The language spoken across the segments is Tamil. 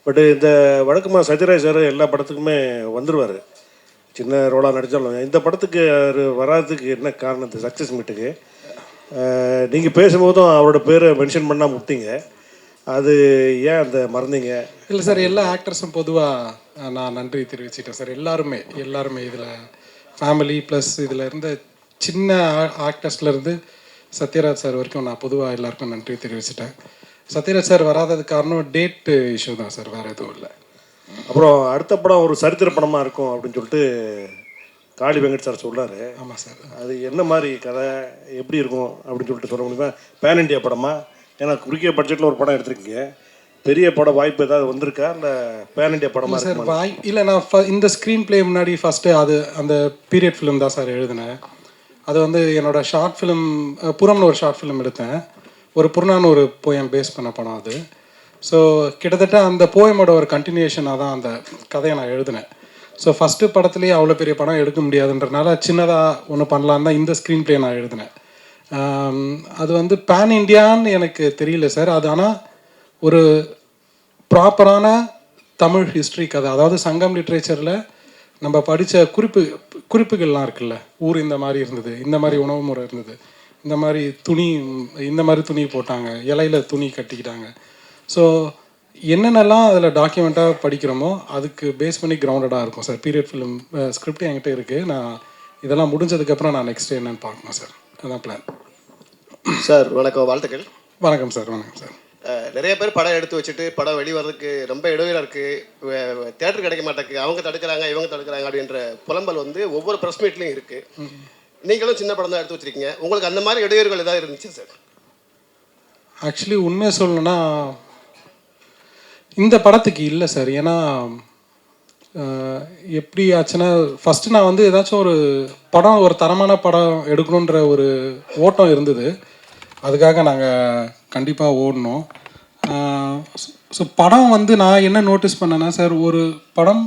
பட் இந்த வழக்கமாக சத்யராஜ் சார் எல்லா படத்துக்குமே வந்துடுவார், சின்ன ரோலாக நடித்தாலும். இந்த படத்துக்கு அவர் வராதுக்கு என்ன காரணம்? இந்த சக்ஸஸ் மீட்டுக்கு நீங்கள் பேசும்போதும் அவரோட பேரை மென்ஷன் பண்ணால் முட்டிங்க, அது ஏன் அந்த மறந்தீங்க? இல்லை சார், எல்லா ஆக்டர்ஸும் பொதுவாக நான் நன்றி தெரிவிச்சிட்டேன் சார். எல்லாருமே இதில் ஃபேமிலி ப்ளஸ் இதில் இருந்த சின்ன ஆக்டர்ஸ்லேருந்து சத்யராஜ் சார் வரைக்கும் நான் பொதுவாக எல்லாருக்கும் நன்றி தெரிவிச்சிட்டேன். சத்யராஜ் சார் வராததுக்கு காரணம் டேட்டு இஷ்யூ தான் சார், வேறு எதுவும் இல்லை. அப்புறம் அடுத்த படம் ஒரு சரித்திர படமாக இருக்கும் அப்படின்னு சொல்லிட்டு காளி வெங்கட் சார் சொல்கிறாரு. ஆமாம் சார். அது என்ன மாதிரி கதை, எப்படி இருக்கும் அப்படின்னு சொல்லிட்டு சொல்ல முடியுமா? பேன் இண்டியா படமா? ஏன்னா குறுகிய பட்ஜெட்டில் ஒரு படம் எடுத்திருக்கீங்க, பெரிய படம் வாய்ப்பு ஏதாவது வந்திருக்கா, இல்லை பேன் இண்டியா படமாக சார்? இல்லை, நான் இந்த ஸ்க்ரீன் பிளே முன்னாடி ஃபஸ்ட்டு அந்த பீரியட் ஃபிலிம் தான் சார் எழுதினேன். அது என்னோடய ஷார்ட் ஃபிலிம் புறம்னு ஒரு ஷார்ட் ஃபிலிம் எடுத்தேன், ஒரு புறநான்னு ஒரு போயம் பேஸ் பண்ண படம் அது. ஸோ கிட்டத்தட்ட அந்த போயமோட ஒரு கண்டினியூஷனாக தான் அந்த கதையை நான் எழுதினேன். ஸோ ஃபஸ்ட்டு படத்துலேயே அவ்வளோ பெரிய படம் எடுக்க முடியாதுன்றனால சின்னதாக ஒன்று பண்ணலான்னு தான் இந்த ஸ்க்ரீன் பிளே நான் எழுதினேன். அது பேன் இண்டியான்னு எனக்கு தெரியல சார். அது ஆனால் ஒரு ப்ராப்பரான தமிழ் ஹிஸ்ட்ரி கதை, அதாவது சங்கம் லிட்ரேச்சரில் நம்ம படித்த குறிப்புகள்லாம் இருக்குல்ல, ஊர் இந்த மாதிரி இருந்தது, இந்த மாதிரி உணவு முறை இருந்தது, இந்த மாதிரி துணி போட்டாங்க, இலையில துணி கட்டிக்கிட்டாங்க. ஸோ என்னென்னலாம் அதில் டாக்குமெண்ட்டாக படிக்கிறோமோ அதுக்கு பேஸ் பண்ணி கிரவுண்டடாக இருக்கும் சார். பீரியட் ஃபிலிம் ஸ்கிரிப்ட் என்கிட்ட இருக்குது. நான் இதெல்லாம் முடிஞ்சதுக்கப்புறம் நான் நெக்ஸ்ட் என்னென்னு பார்க்கணும் சார், அதுதான் பிளான். சார் வணக்கம், வாழ்த்துக்கள். வணக்கம் சார். வணக்கம் சார். நிறைய பேர் படம் எடுத்து வச்சுட்டு படம் வெளிவரதுக்கு ரொம்ப இடையூறாக இருக்குது, தேட்டர் கிடைக்க மாட்டேங்குது, அவங்க தடுக்கிறாங்க இவங்க தடுக்கிறாங்க அப்படின்ற புலம்பல் ஒவ்வொரு ப்ரெஸ் மீட்லேயும் இருக்குது. நீங்களும் சின்ன படம் தான் எடுத்து வச்சுருக்கீங்க, உங்களுக்கு அந்த மாதிரி இடையூறுகள் ஏதாவது இருந்துச்சு சார்? ஆக்சுவலி உண்மையை சொல்லணும்னா இந்த படத்துக்கு இல்லை சார். ஏன்னா எப்படி ஆச்சுன்னா, ஃபஸ்ட்டு நான் ஏதாச்சும் ஒரு படம், ஒரு தரமான படம் எடுக்கணுன்ற ஒரு ஓட்டம் இருந்தது, அதுக்காக நாங்கள் கண்டிப்பாக ஓடணும். ஸோ படம் நான் என்ன நோட்டீஸ் பண்ணேன்னா சார், ஒரு படம்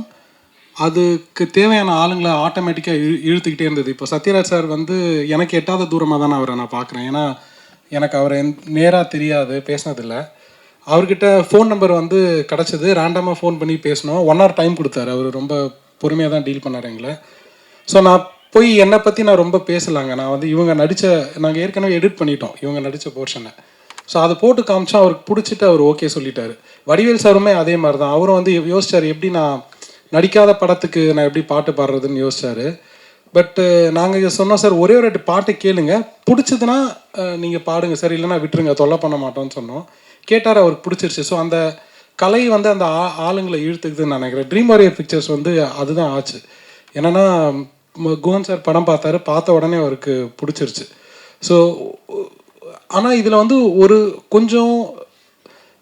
அதுக்கு தேவையான ஆளுங்களை ஆட்டோமேட்டிக்காக இழுத்துக்கிட்டே இருந்தது. இப்போ சத்யராஜ் சார் எனக்கு எட்டாத தூரமாக தான் அவரை நான் பார்க்குறேன். ஏன்னா எனக்கு அவரை நேராக தெரியாது, பேசினதில்லை. அவர்கிட்ட ஃபோன் நம்பர் கிடச்சிது, ரேண்டமாக ஃபோன் பண்ணி பேசினோம். 1 hour டைம் கொடுத்தாரு, அவர் ரொம்ப பொறுமையாக தான் டீல் பண்ணார் எங்களை. ஸோ நான் போய் என்னை பற்றி நான் ரொம்ப பேசலாங்க. நான் இவங்க நாங்கள் ஏற்கனவே எடிட் பண்ணிட்டோம் இவங்க நடித்த போர்ஷனை. ஸோ அதை போட்டு காமிச்சா அவருக்கு பிடிச்சிட்டு அவர் ஓகே சொல்லிட்டாரு. வடிவேல் சாருமே அதே மாதிரி தான், அவரும் யோசிச்சார் எப்படி நான் நடிக்காத படத்துக்கு நான் எப்படி பாட்டு பாடுறதுன்னு யோசிச்சார். பட்டு நாங்கள் சொன்னோம் சார், ஒரே ஒரு பாட்டு கேளுங்க, பிடிச்சதுன்னா நீங்கள் பாடுங்க சார், இல்லைன்னா விட்டுருங்க, தொல்லை பண்ண மாட்டோம்னு சொன்னோம். கேட்டார், அவருக்கு பிடிச்சிருச்சு. ஸோ அந்த கலை அந்த ஆளுங்களை இழுத்துக்குதுன்னு நான் நினைக்கிறேன். ட்ரீம் வாரியர் பிக்சர்ஸ் அதுதான் ஆச்சு. என்னென்னா குஹன் சார் படம் பார்த்தாரு, பார்த்த உடனே அவருக்கு பிடிச்சிருச்சு. ஸோ ஆனால் இதில் ஒரு கொஞ்சம்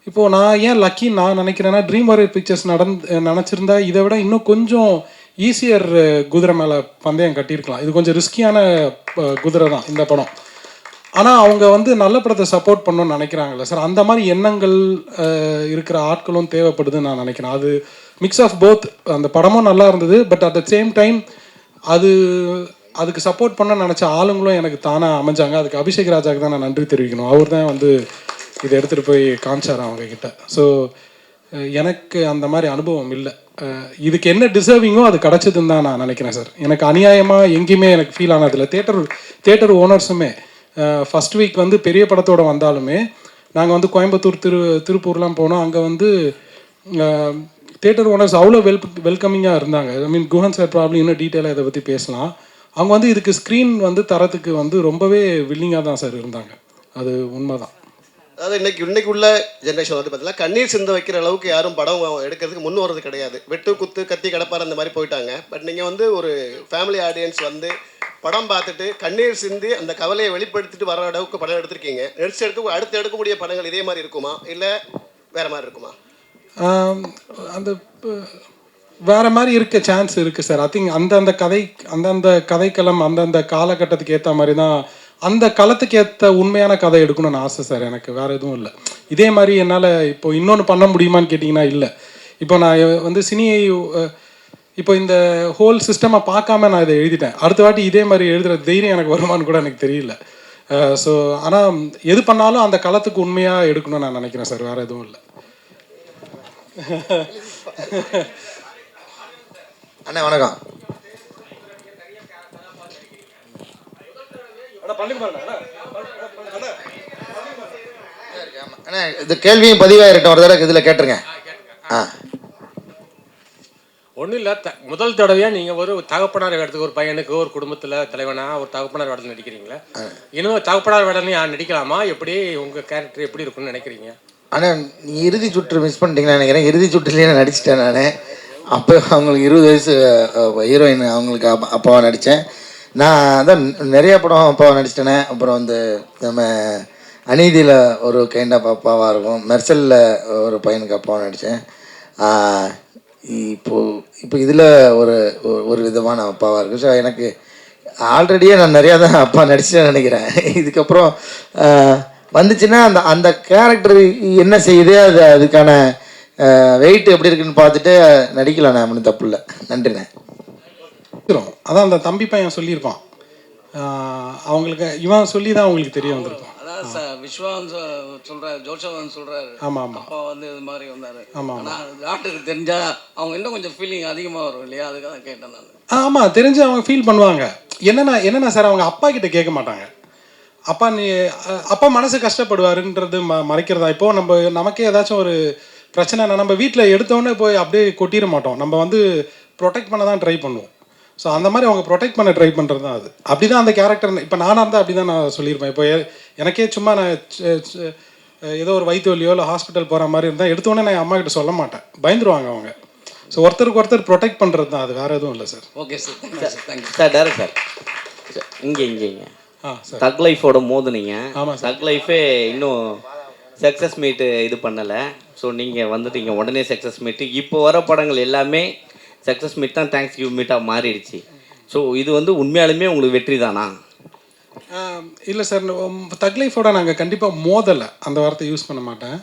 இப்போது நான் ஏன் லக்கின்னு நான் நினைக்கிறேன்னா, ட்ரீம் வாரியர் பிக்சர்ஸ் நினச்சிருந்தா இதை விட இன்னும் கொஞ்சம் ஈஸியர் குதிரை மேலே பந்தயம் கட்டியிருக்கலாம். இது கொஞ்சம் ரிஸ்கியான குதிரை தான் இந்த படம். ஆனால் அவங்க நல்ல படத்தை சப்போர்ட் பண்ணணும்னு நினைக்கிறாங்கல்ல சார், அந்த மாதிரி எண்ணங்கள் இருக்கிற ஆட்களும் தேவைப்படுதுன்னு நான் நினைக்கிறேன். அது மிக்ஸ் ஆஃப் போத். அந்த படமும் நல்லா இருந்தது, but at the same time அதுக்கு சப்போர்ட் பண்ண நினச்ச ஆளுங்களும் எனக்கு தானாக அமைஞ்சாங்க. அதுக்கு அபிஷேக் ராஜாவுக்கு தான் நான் நன்றி தெரிவிக்கணும். அவர் தான் இதை எடுத்துகிட்டு போய் காமிச்சார் அவங்கக்கிட்ட. ஸோ எனக்கு அந்த மாதிரி அனுபவம் இல்லை. இதுக்கு என்ன டிசர்விங்கோ அது கிடச்சதுன்னு தான் நான் நினைக்கிறேன் சார். எனக்கு அநியாயமாக எங்கேயுமே எனக்கு ஃபீல் ஆனதில்லை. தேட்டர் ஓனர்ஸுமே ஃபஸ்ட் வீக் பெரிய படத்தோடு வந்தாலுமே நாங்கள் கோயம்புத்தூர் திருப்பூர்லாம் போனோம். அங்கே தேட்டர் ஓனர்ஸ் அவ்வளோ வெல்கமிங்காக இருந்தாங்க. ஐ மீன் குஹன் சார் ப்ராப்ளம் இன்னும் டீட்டெயிலாக இதை பற்றி பேசலாம். அவங்க இதுக்கு ஸ்க்ரீன் தரத்துக்கு ரொம்பவே வில்லிங்காக தான் சார் இருந்தாங்க. அது உண்மை தான். அதாவது இன்னைக்கு உள்ள ஜென்ரேஷன் பார்த்தீங்கன்னா கண்ணீர் சிந்த வைக்கிற அளவுக்கு யாரும் படம் எடுக்கிறதுக்கு முன் வரது கிடையாது. வெட்டு குத்து கத்தி கடப்பார் அந்த மாதிரி போயிட்டாங்க. பட் நீங்கள் ஒரு ஃபேமிலி ஆடியன்ஸ் படம் பார்த்துட்டு கண்ணீர் சிந்தி அந்த கவலையை வெளிப்படுத்திட்டு வர அளவுக்கு படம் எடுத்திருக்கீங்க. அடுத்து எடுக்கக்கூடிய படங்கள் இதே மாதிரி இருக்குமா, இல்லை வேற மாதிரி இருக்குமா? அந்த வேற மாதிரி இருக்க சான்ஸ் இருக்குது சார். ஐ திங்க் அந்தந்த கதைக்களம் அந்தந்த காலகட்டத்துக்கு ஏற்ற மாதிரி தான், அந்த களத்துக்கு ஏற்ற உண்மையான கதை எடுக்கணும்னு ஆசை சார். எனக்கு வேறு எதுவும் இல்லை. இதே மாதிரி என்னால் இப்போ இன்னொன்று பண்ண முடியுமான்னு கேட்டிங்கன்னா இல்லை. இப்போ நான் சினியை இப்போ இந்த ஹோல் சிஸ்டமை பார்க்காம நான் இதை எழுதிட்டேன். அடுத்த வாட்டி இதே மாதிரி எழுதுகிற தைரியம் எனக்கு வருமானு கூட எனக்கு தெரியல. ஸோ ஆனால் எது பண்ணாலும் அந்த களத்துக்கு உண்மையாக எடுக்கணும்னு நான் நினைக்கிறேன் சார், வேறு எதுவும் இல்லை. அண்ணா வணக்கம். அண்ணா இந்த கேள்வியும் பதிவாயிருக்கட்டும், ஒரு தடவை இதில் கேட்டுருங்க. ஒன்றும் இல்லை, முதல் தடவையாக நீங்கள் ஒரு தகப்பனார் இடத்துக்கு ஒரு பையனுக்கு ஒரு குடும்பத்தில் தலைவனாக ஒரு தகப்பனார் இடத்துல நடிக்கிறீங்களா? இன்னும் தகப்பனார் இடம்னு நடிக்கலாமா? எப்படி உங்கள் கேரக்டர் எப்படி இருக்குன்னு நினைக்கிறீங்க? ஆனால் நீங்கள் இறுதி சுற்று மிஸ் பண்ணிட்டீங்கன்னு நினைக்கிறேன். இறுதி சுற்றுலேயே நான் நடிச்சிட்டேன். நான் அப்போ அவங்களுக்கு 20 வயசு ஹீரோயின், அவங்களுக்கு அப்பாவாக நடித்தேன். நான் அதான் நிறைய படம் அப்பாவாக நடிச்சிட்டேனே. அப்புறம் வந்து நம்ம அநீதியில் ஒரு கைண்ட் ஆஃப் அப்பாவாக இருக்கும், மெர்சலில் ஒரு பையனுக்கு அப்பாவாக நடித்தேன். இப்போ இதில் ஒரு ஒரு விதமான அப்பாவாக இருக்குது. ஸோ எனக்கு ஆல்ரெடியே நான் நிறையா தான் அப்பா நடிச்சிட்டேன்னு நினைக்கிறேன். இதுக்கப்புறம் வந்துச்சுன்னா அந்த அந்த கேரக்டர் என்ன செய்யுது, அதுக்கான வெயிட் எப்படி இருக்குன்னு பார்த்துட்டு நடிக்கலாம். நான் ஒன்றும் தப்பு இல்லை. நன்றிண்ணே. அதான் அந்த தம்பி பையன் சொல்லியிருப்பான், அவங்களுக்கு இவன் சொல்லி தான் அவங்களுக்கு தெரிய வந்திருக்கும். அதான் சார் விஸ்வான் சொல்கிறாரு, ஜோஷவன் சொல்கிறாரு. ஆமாம் ஆமாம், அப்பா வந்து இது மாதிரி வந்தார். ஆமாம். ஆனால் டாக்டருக்கு தெரிஞ்சால் அவங்க இன்னும் கொஞ்சம் ஃபீலிங் அதிகமாக வரும் இல்லையா? அதுக்காக தான் கேட்டேன் நான். ஆமாம், தெரிஞ்சு அவங்க ஃபீல் பண்ணுவாங்க. என்னென்னா சார், அவங்க அப்பா கிட்ட கேட்க மாட்டாங்க. அப்பா மனசு கஷ்டப்படுவாருன்றது மறைக்கிறதா? இப்போது நமக்கே ஏதாச்சும் ஒரு பிரச்சனைனா நம்ம வீட்டில் எடுத்தோடனே போய் அப்படியே கொட்டிட மாட்டோம். நம்ம வந்து ப்ரொடெக்ட் பண்ண தான் ட்ரை பண்ணுவோம். ஸோ அந்த மாதிரி அவங்க ப்ரொடெக்ட் பண்ண ட்ரை பண்ணுறது தான் அது. அப்படி தான் அந்த கேரக்டர். இப்போ நானாக இருந்தால் அப்படி தான் நான் சொல்லியிருப்பேன். இப்போ எனக்கே சும்மா நான் ஏதோ ஒரு வயிற்று வலியோ இல்லை ஹாஸ்பிட்டல் போகிற மாதிரி இருந்தால் எடுத்தோடனே நான் அம்மா கிட்ட சொல்ல மாட்டேன், பயந்துருவாங்க அவங்க. ஸோ ஒருத்தருக்கு ஒருத்தர் ப்ரொடெக்ட் பண்ணுறது தான் அது, வேறு எதுவும் இல்லை sir. Okay sir, thank you sir. Direct sir, இங்கே தக் லைஃபோட மோதுனீங்க. ஆமாம், தக் லைஃபே இன்னும் சக்ஸஸ் மீட்டு இது பண்ணலை. ஸோ நீங்கள் வந்துட்டீங்க உடனே சக்ஸஸ் மீட்டு. இப்போ வர படங்கள் எல்லாமே சக்ஸஸ் மீட் தான், தேங்க்ஸ் கிவ் மீட்டாக மாறிடுச்சு. ஸோ இது வந்து உண்மையாலுமே உங்களுக்கு வெற்றி தானா? இல்லை சார், தக் லைஃபோட நாங்கள் கண்டிப்பாக மோதலை, அந்த வார்த்தை யூஸ் பண்ண மாட்டேன்.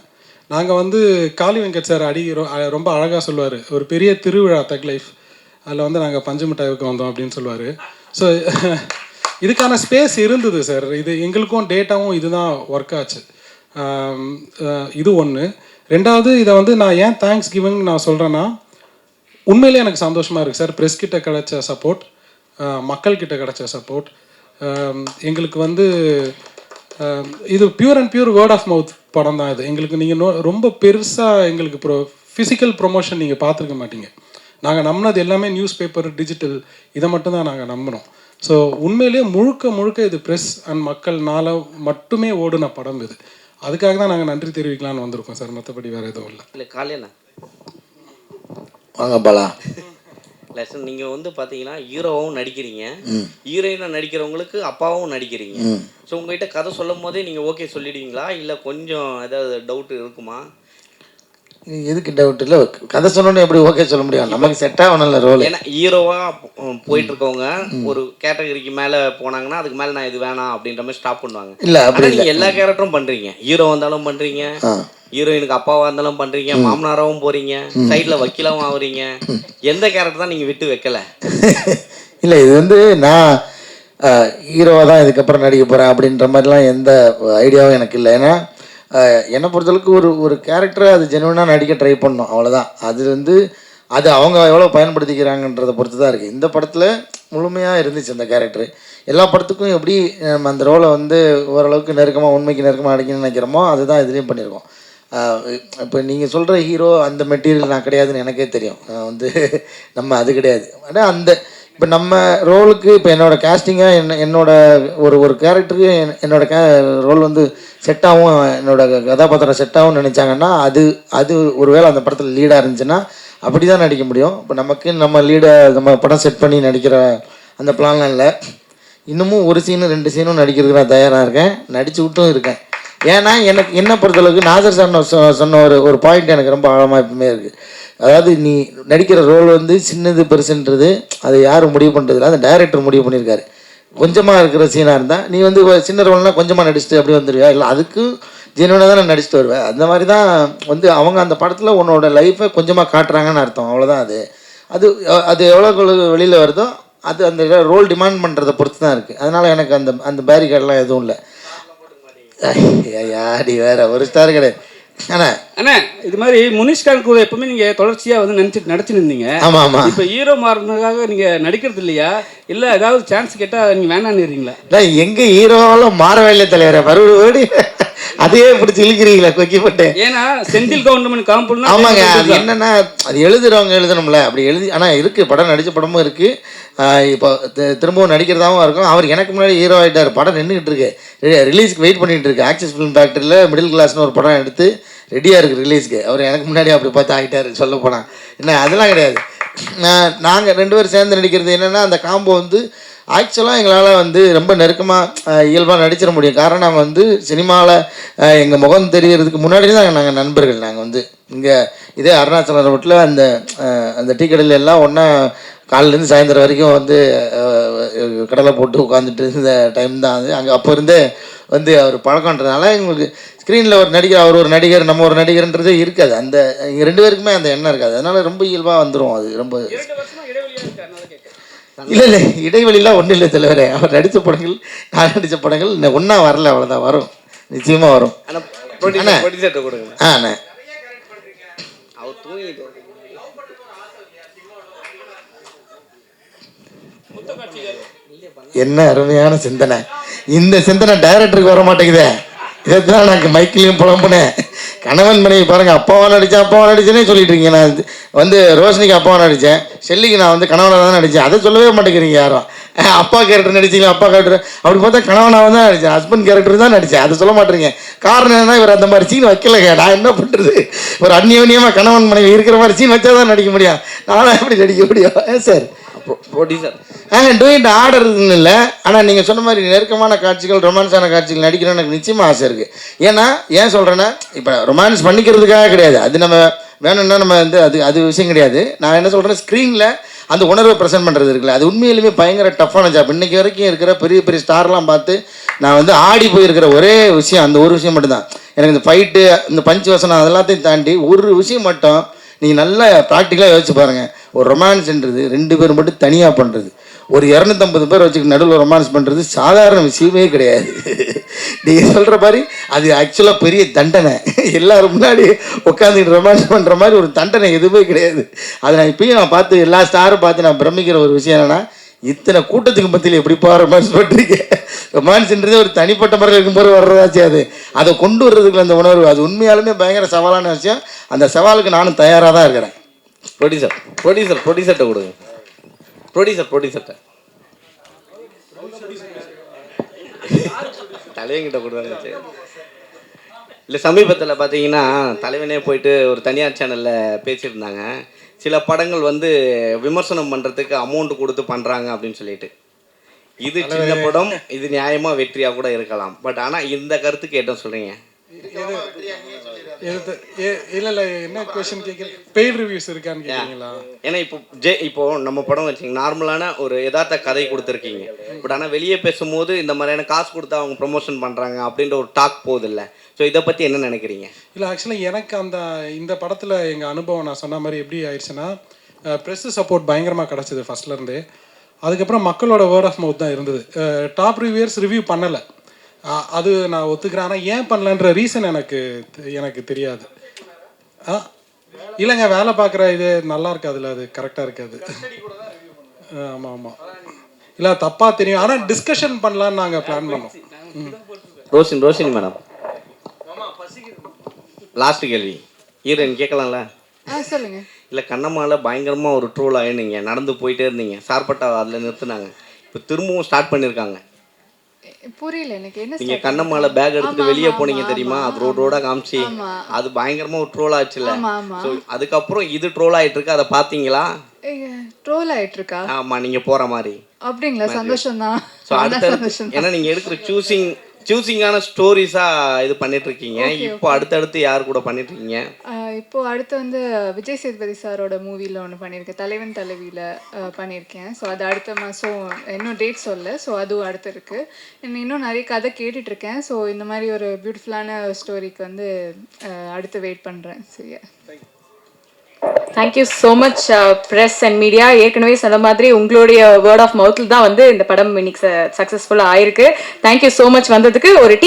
நாங்கள் வந்து காளி வெங்கட் சார் ரொம்ப அழகாக சொல்லுவார், ஒரு பெரிய திருவிழா தக் லைஃப், அதில் வந்து நாங்கள் பஞ்சு மிட்டாய்க்கு வந்தோம் அப்படின்னு சொல்லுவார். ஸோ இதுக்கான ஸ்பேஸ் இருந்தது சார். இது எங்களுக்கும் டேட்டாவும் இதுதான் ஒர்க் ஆச்சு. இது ஒன்று. ரெண்டாவது, இதை வந்து நான் ஏன் தேங்க்ஸ் கிவிங் நான் சொல்கிறேன்னா, உண்மையிலே எனக்கு சந்தோஷமாக இருக்குது சார். ப்ரெஸ் கிட்ட கிடைச்ச சப்போர்ட், மக்கள்கிட்ட கிடைச்ச சப்போர்ட், எங்களுக்கு வந்து இது pure and pure word of mouth படம் தான் இது. எங்களுக்கு நீங்கள் ரொம்ப பெருசாக எங்களுக்கு ஃபிசிக்கல் ப்ரொமோஷன் நீங்கள் பார்த்துருக்க மாட்டீங்க. நாங்கள் நம்பினது எல்லாமே நியூஸ் பேப்பர், டிஜிட்டல், இதை மட்டும்தான் நாங்கள் நம்பினோம். ஸோ உண்மையிலேயே முழுக்க இது ப்ரெஸ் அண்ட் மக்கள்னால மட்டுமே ஓடுன படம் இது. அதுக்காக தான் நாங்கள் நன்றி தெரிவிக்கலான்னு வந்திருக்கோம் சார். மற்றபடி வேறு எதுவும் இல்லை. இல்லை காலையில் வாங்க பாலா. இல்லை சார், நீங்கள் வந்து பார்த்தீங்கன்னா ஹீரோவும் நடிக்கிறீங்க, ஹீரோயினாக நடிக்கிறவங்களுக்கு அப்பாவும் நடிக்கிறீங்க. ஸோ உங்கள்கிட்ட கதை சொல்லும் போதே நீங்கள் ஓகே சொல்லிடுவீங்களா, இல்லை கொஞ்சம் ஏதாவது டவுட் இருக்குமா? எதுக்கு டவுட் இல்லை, கதை சொன்னோன்னே எப்படி ஓகே சொல்ல முடியும்? நமக்கு செட் ஆகணும்ல ரோல். ஏன்னா ஹீரோவாக போயிட்டு இருக்கவங்க ஒரு கேட்டகரிக்கு மேலே போனாங்கன்னா அதுக்கு மேலே நான் இது வேணாம் அப்படின்ற மாதிரி ஸ்டாப் பண்ணுவாங்க. இல்லை அப்படி நீங்கள் எல்லா கேரக்டரும் பண்ணுறீங்க, ஹீரோ வந்தாலும் பண்ணுறீங்க, ஹீரோயினுக்கு அப்பாவாக இருந்தாலும் பண்ணுறீங்க, மாமனாராகவும் போகிறீங்க, சைடில் வக்கீலாகவும் ஆகுறீங்க. எந்த கேரக்டர் தான் நீங்கள் விட்டு வைக்கல? இல்லை, இது வந்து நான் ஹீரோவாக தான் இதுக்கப்புறம் நடிக்க போகிறேன் அப்படின்ற மாதிரிலாம் எந்த ஐடியாவும் எனக்கு இல்லை. ஏன்னா என்னை பொறுத்தளவுக்கு ஒரு கேரக்டரை அது ஜெனுவனாக நடிக்க ட்ரை பண்ணணும், அவ்வளோதான். அது வந்து அது அவங்க எவ்வளோ பயன்படுத்திக்கிறாங்கன்றதை பொறுத்து தான் இருக்குது. இந்த படத்தில் முழுமையாக இருந்துச்சு அந்த கேரக்டரு. எல்லா படத்துக்கும் எப்படி நம்ம அந்த ரோலை வந்து ஓரளவுக்கு நெருக்கமாக, உண்மைக்கு நெருக்கமாக அடிக்கணும்னு நினைக்கிறோமோ அதுதான் இதுலேயும் பண்ணியிருக்கோம். இப்போ நீங்கள் சொல்கிற ஹீரோ அந்த மெட்டீரியல் நான் கிடையாதுன்னு எனக்கே தெரியும். வந்து நம்ம அது கிடையாது. ஆனால் அந்த இப்போ நம்ம ரோலுக்கு இப்போ என்னோடய கேஸ்டிங்காக என்னோட ஒரு கேரக்டருக்கு என்னோடய ரோல் வந்து செட்டாகவும் என்னோடய கதாபாத்திரம் செட்டாகவும் நினச்சாங்கன்னா அது ஒரு வேளை அந்த படத்தில் லீடாக இருந்துச்சுன்னா அப்படி தான் நடிக்க முடியும். இப்போ நமக்கு நம்ம லீடை நம்ம படம் செட் பண்ணி நடிக்கிற அந்த பிளான்லாம் இல்லை. இன்னமும் ஒரு சீனு 2 சீனும் நடிக்கிறதுக்கு நான் தயாராக இருக்கேன், நடிச்சு விட்டும் இருக்கேன். ஏன்னா எனக்கு என்ன பொறுத்தளவுக்கு நாசர் சார் சொன்ன ஒரு பாயிண்ட் எனக்கு ரொம்ப ஆழமாக எப்பவுமே இருக்குது. அதாவது நீ நடிக்கிற ரோல் வந்து சின்னது பெருசுன்றது அது யாரும் முடிவு பண்ணுறதில்ல, அந்த டைரக்டர் முடிவு பண்ணியிருக்காரு. கொஞ்சமாக இருக்கிற சீனாக இருந்தால் நீ வந்து சின்ன ரோல்னால் கொஞ்சமாக நடிச்சுட்டு அப்படி வந்துடுவியா, இல்லை அதுக்கு ஜெனுவனாக தான் நான் நடிச்சுட்டு வருவேன். அந்த மாதிரி தான் வந்து அவங்க அந்த படத்தில் உன்னோட லைஃப்பை கொஞ்சமாக காட்டுறாங்கன்னு அர்த்தம், அவ்வளோதான். அது எவ்வளோ வெளியில் வருதோ அது அந்த ரோல் டிமாண்ட் பண்ணுறதை பொறுத்து தான் இருக்குது. அதனால் எனக்கு அந்த பேரிகேட்லாம் எதுவும் இல்லை. யாடி வேறு ஒரு ஸ்டார் கிடையாது. ஆனால் அண்ணா இது மாதிரி முனிஷ்கான் கூட எப்பவுமே நீங்க தொடர்ச்சியா வந்து நடிச்சுட்டு இருந்தீங்க. ஆமா ஆமா. இப்ப ஹீரோ மாறினதுக்காக நீங்க நடிக்கிறது இல்லையா, இல்ல ஏதாவது சான்ஸ் கேட்டா நீங்க வேணான்னு? எங்க ஹீரோவாலும் மாறவே இல்லை தலைவரை, மறுபடி அதையே பிடிச்சி இழுக்கிறீங்களா கொக்கி போட்டு? ஏன்னா செந்தில் கவுண்டமன் காம்பவுண்ட். ஆமாங்க, அது என்னன்னா அது எழுதுறவங்க எழுதணும்ல, அப்படி எழுதி. ஆனால் இருக்குது, படம் நடித்த படமும் இருக்குது. இப்போ திரும்பவும் நடிக்கிறதாவும் இருக்கும். அவர் எனக்கு முன்னாடி ஹீரோ ஆகிட்டார், படம் நின்றுக்கிட்டு இருக்கு, ரிலீஸ்க்கு வெயிட் பண்ணிகிட்டு இருக்கு. ஆக்சிஸ் ஃபிலிம் ஃபேக்டரியில் மிடில் கிளாஸ்னு ஒரு படம் எடுத்து ரெடியாக இருக்குது ரிலீஸ்க்கு. அவர் எனக்கு முன்னாடி அப்படி பார்த்து ஆகிட்டார் சொல்ல போனால். என்ன அதெல்லாம் கிடையாது. நாங்கள் 2 பேரும் சேர்ந்து நடிக்கிறது என்னென்னா, அந்த காம்போ வந்து ஆக்சுவலாக எங்களால் வந்து ரொம்ப நெருக்கமாக இயல்பாக நடிச்சிட முடியும். காரணம் நாங்கள் வந்து சினிமாவில் எங்கள் முகம் தெரியறதுக்கு முன்னாடி தான் நாங்கள் நண்பர்கள். நாங்கள் வந்து இங்கே இதே அருணாச்சலம் ரோட்டில் அந்த டீ கடையில் எல்லாம் ஒன்றா காலையிலேருந்து சாயந்தரம் வரைக்கும் வந்து கடலை போட்டு உட்காந்துட்டு இருந்த டைம் தான் அது. அங்கே அப்போ இருந்தே வந்து அவர் பழக்கன்றதுனால எங்களுக்கு ஸ்க்ரீனில் ஒரு நடிகர், அவர் ஒரு நடிகர், நம்ம ஒரு நடிகர்ன்றதே இருக்காது. அந்த எங்கள் 2 பேருக்குமே அந்த எண்ணம் இருக்காது. அதனால் ரொம்ப இயல்பாக வந்துடும். அது ரொம்ப இல்லை இடைவெளிலாம் ஒன்றும் இல்லை தலைவரே. அவர் நடித்த படங்கள், நான் நடித்த படங்கள் ஒன்றா வரல, அவ்வளோதான். வரும், நிச்சயமாக வரும். அண்ணே என்ன அருமையான சிந்தனை. இந்த சிந்தனை டைரக்டருக்கு வர மாட்டேங்குதே. இதைத்தான் நான் மைக்கிலையும் புலம்புனேன். கணவன் மனைவி பாருங்கள், அப்பாவாக நடித்தேனே சொல்லிட்டு இருக்கீங்க. நான் வந்து ரோஷினிக்கு அப்பாவாக நடித்தேன், ஷெல்லிக்கு நான் வந்து கணவனாக தான் நடித்தேன். அதை சொல்லவே மாட்டேங்கிறீங்க யாரும். அப்பா கேரக்டர் நடிச்சிங்களா, அப்பா கேரக்டர் அப்படி பார்த்தா கணவனாக தான் நடித்தேன், ஹஸ்பண்ட் கேரக்டர் தான் நடித்தேன். அதை சொல்ல மாட்டேறீங்க. காரணம் என்னன்னா, இவர் அந்த மாதிரி சீன் வைக்கலைங்க. நான் என்ன பண்ணுறது, ஒரு அந்நியோன்யமாக கணவன் மனைவி இருக்கிற மாதிரி சீன் வச்சா தான் நடிக்க முடியும். நானும் எப்படி நடிக்க முடியும் சார்? ப்ரொடியூசர் டூயிண்ட் ஆர்டர் இல்லை. ஆனால் நீங்கள் சொன்ன மாதிரி நெருக்கமான காட்சிகள், ரொமான்ஸான காட்சிகள் நடிக்கணும்னு எனக்கு நிச்சயமாக ஆசை இருக்குது. ஏன் சொல்கிறேன்னா, இப்போ ரொமான்ஸ் பண்ணிக்கிறதுக்காக கிடையாது, அது நம்ம வேணும்னா நம்ம வந்து அது விஷயம் கிடையாது. நான் என்ன சொல்கிறேன், ஸ்க்ரீனில் அந்த உணர்வை ப்ரெசென்ட் பண்ணுறது இருக்குல்ல, அது உண்மையிலுமே பயங்கர டஃப்பான ஜாப். இன்றைக்கி வரைக்கும் இருக்கிற பெரிய பெரிய ஸ்டார்லாம் பார்த்து நான் வந்து ஆடி போயிருக்கிற ஒரே விஷயம் அந்த ஒரு விஷயம் மட்டும்தான். எனக்கு இந்த ஃபைட்டு, இந்த பஞ்சு வசனம் அதெல்லாத்தையும் தாண்டி ஒரு விஷயம் மட்டும் நீங்கள் நல்லா ப்ராக்டிக்கலாக யோசிச்சு பாருங்கள். ஒரு ரொமான்ஸ்ன்றது 2 பேர் மட்டும் தனியாக பண்ணுறது, ஒரு 250 பேர் வச்சுக்கிட்டு நடுவில் ரொமான்ஸ் பண்ணுறது சாதாரண விஷயமே கிடையாது. நீங்கள் சொல்கிற மாதிரி அது ஆக்சுவலாக பெரிய தண்டனை. எல்லோரும் முன்னாடி உட்காந்துக்கிட்டு ரொமான்ஸ் பண்ணுற மாதிரி ஒரு தண்டனை எதுவுமே கிடையாது. அதை நான் இப்பயும் நான் பார்த்து எல்லா ஸ்டாரும் பார்த்து நான் பிரமிக்கிற ஒரு விஷயம் என்னென்னா, இத்தனை கூட்டத்துக்கு மத்தியில் எப்படிப்பா ரொமான்ஸ் பண்ணுறீங்க? ரொமான்ஸ்ன்றதே ஒரு தனிப்பட்ட முறையில் இருக்கும்போது வர்றதாச்சு. அதை கொண்டு வர்றதுக்குள்ள அந்த உணர்வு, அது உண்மையாலுமே பயங்கர சவாலான விஷயம். அந்த சவாலுக்கு நானும் தயாராக தான் இருக்கிறேன். ப்ரொடியூசர்கிட்ட கொடுங்க. ப்ரொடியூசர்கிட்ட தலைவங்கிட்ட கொடுத்தாங்க. இல்லை, சமீபத்தில் பார்த்தீங்கன்னா தலைவனே போயிட்டு ஒரு தனியார் சேனலில் பேசியிருந்தாங்க. சில படங்கள் வந்து விமர்சனம் பண்ணுறதுக்கு அமௌண்ட் கொடுத்து பண்ணுறாங்க அப்படின்னு சொல்லிட்டு. இது சின்ன படம், இது நியாயமாக வெற்றியாக கூட இருக்கலாம். பட் ஆனால் இந்த கருத்துக்கு என்ன சொல்கிறீங்க? இல்லை என்ன கொஸ்டின் கேட்குறீங்க? பெய்ட் ரிவ்யூஸ் இருக்கான்னு கேட்குறீங்களா? ஏன்னா இப்போ நம்ம படம் வச்சிங்க நார்மலான ஒரு யதார்த்த கதை கொடுத்துருக்கீங்க. பட் ஆனால் வெளியே பேசும்போது இந்த மாதிரியான காசு கொடுத்து அவங்க ப்ரொமோஷன் பண்ணுறாங்க அப்படின்ற ஒரு டாக் போகுது இல்லை. ஸோ இதை பற்றி என்ன நினைக்கிறீங்க? இல்லை, ஆக்சுவலாக எனக்கு இந்த படத்தில் எங்கள் அனுபவம் நான் சொன்ன மாதிரி எப்படி ஆயிடுச்சுன்னா, ப்ரெஸ்ஸு சப்போர்ட் பயங்கரமாக கிடச்சிது ஃபஸ்ட்லேருந்தே. அதுக்கப்புறம் மக்களோட வேர்ட் ஆஃப் மவுத் தான் இருந்தது. டாப் ரிவ்யூயர்ஸ் ரிவ்யூ பண்ணலை, அது நான் ஒத்துக்கிறேன். ஆனால் ஏன் பண்ணலன்ற ரீசன் எனக்கு தெரியாது. இல்லைங்க, வேலை பார்க்குற இது நல்லா இருக்காதுல்ல, அது கரெக்டாக இருக்காது. ஆமாம் இல்லை, தப்பாக தெரியும். ஆனால் டிஸ்கஷன் பண்ணலான்னு நாங்கள் பிளான் பண்ணோம். ரோஷினி மேடம், லாஸ்ட் கேள்வி ஹீரோயின் கேட்கலாம்ல? சொல்லுங்க. இல்லை, கண்ணம்மாவில் பயங்கரமாக ஒரு ட்ரோல் ஆகினீங்க, நடந்து போயிட்டே இருந்தீங்க, சார்பட்டா அதில் நிறுத்துனாங்க, இப்போ திரும்பவும் ஸ்டார்ட் பண்ணியிருக்காங்க. புரியல எனக்கு. என்ன நீங்க கண்ணம்மால பேக் எடுத்துட்டு வெளியே போனீங்க தெரியுமா? அது ரோடோட காமிச்சு அது பயங்கரமா ஒரு ட்ரோல் ஆச்சுல்ல. சோ அதுக்கப்புறம் இது ட்ரோல் ஆயிட்டு இருக்கு, அதை பாத்தீங்களா? ட்ரோல் ஆயிட்டு இருக்கா? ஆமா, நீங்க போற மாதிரி. அப்படிங்களா? சந்தோஷம் தான். சோ அடுத்து ஏன்னா நீங்க எடுக்கிற சூசிங்கான ஸ்டோரிஸா இது பண்ணிட்டு இருக்கீங்க. இப்போ அடுத்தடுத்து யார் கூட பண்ணிட்டு இருக்கீங்க? இப்போ அடுத்து வந்து விஜய் சேதுபதி சாரோட மூவியில் ஒன்று பண்ணியிருக்கேன், தலைவன் தலைவியில் பண்ணியிருக்கேன். ஸோ அது அடுத்த மாதம், இன்னும் டேட் சொல்ல. ஸோ அதுவும் அடுத்து இருக்குது. இன்னும் நிறைய கதை கேட்டுட்ருக்கேன். ஸோ இந்த மாதிரி ஒரு பியூட்டிஃபுல்லான ஸ்டோரிக்கு வந்து அடுத்து வெயிட் பண்ணுறேன். சரியா? Thank you so much press and media. ஏற்கனவே சொன்ன மாதிரி உங்களுடைய வேர்ட் ஆஃப் மவுத்தில் தான் வந்து இந்த படம் இன்னைக்கு சக்ஸஸ்ஃபுல்லாக ஆயிருக்கு. தேங்க்யூ ஸோ மச் வந்ததுக்கு. ஒரு டீம்